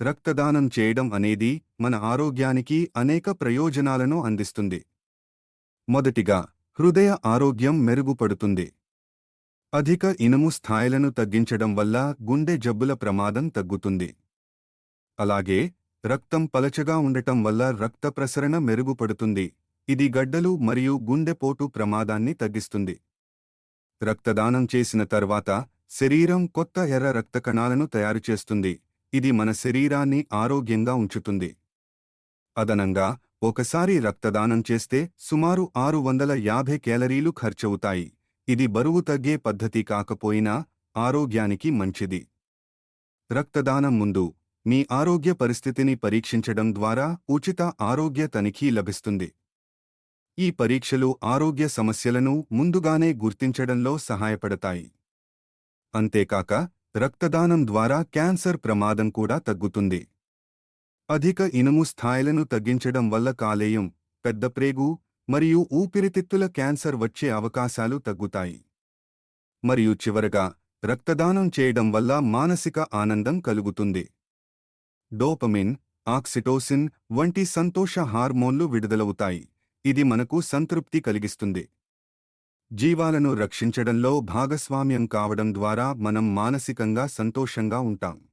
రక్తదానం చేయడం అనేది మన ఆరోగ్యానికి అనేక ప్రయోజనాలను అందిస్తుంది. మొదటిగా, హృదయ ఆరోగ్యం మెరుగుపడుతుంది. అధిక ఇనుము స్థాయిలను తగ్గించడం వల్ల గుండె జబ్బుల ప్రమాదం తగ్గుతుంది. అలాగే, రక్తం పలచగా ఉండటం వల్ల రక్త ప్రసరణ మెరుగుపడుతుంది. ఇది గడ్డలు మరియు గుండెపోటు ప్రమాదాన్ని తగ్గిస్తుంది. రక్తదానం చేసిన తర్వాత శరీరం కొత్త ఎర్ర రక్త కణాలను తయారుచేస్తుంది. ఇది మన శరీరాన్ని ఆరోగ్యంగా ఉంచుతుంది. అదనంగా, ఒకసారి రక్తదానం చేస్తే సుమారు 650 కేలరీలు ఖర్చవుతాయి. ఇది బరువు తగ్గే పద్ధతి కాకపోయినా ఆరోగ్యానికి మంచిది. రక్తదానం ముందు మీ ఆరోగ్య పరిస్థితిని పరీక్షించడం ద్వారా ఉచిత ఆరోగ్య తనిఖీ లభిస్తుంది. ఈ పరీక్షలు ఆరోగ్య సమస్యలను ముందుగానే గుర్తించడంలో సహాయపడతాయి. అంతేకాక, రక్తదానం ద్వారా క్యాన్సర్ ప్రమాదం కూడా తగ్గుతుంది. అధిక ఇనుము స్థాయిలను తగ్గించడం వల్ల కాలేయం, పెద్దప్రేగు మరియు ఊపిరితిత్తుల క్యాన్సర్ వచ్చే అవకాశాలు తగ్గుతాయి. మరియు చివరగా, రక్తదానం చేయడం వల్ల మానసిక ఆనందం కలుగుతుంది. డోపమిన్, ఆక్సిటోసిన్ వంటి సంతోష హార్మోన్లు విడుదలవుతాయి. ఇది మనకు సంతృప్తి కలిగిస్తుంది. జీవాలను రక్షించడంలో భాగస్వామ్యం కావడం ద్వారా మనం మానసికంగా సంతోషంగా ఉంటాం.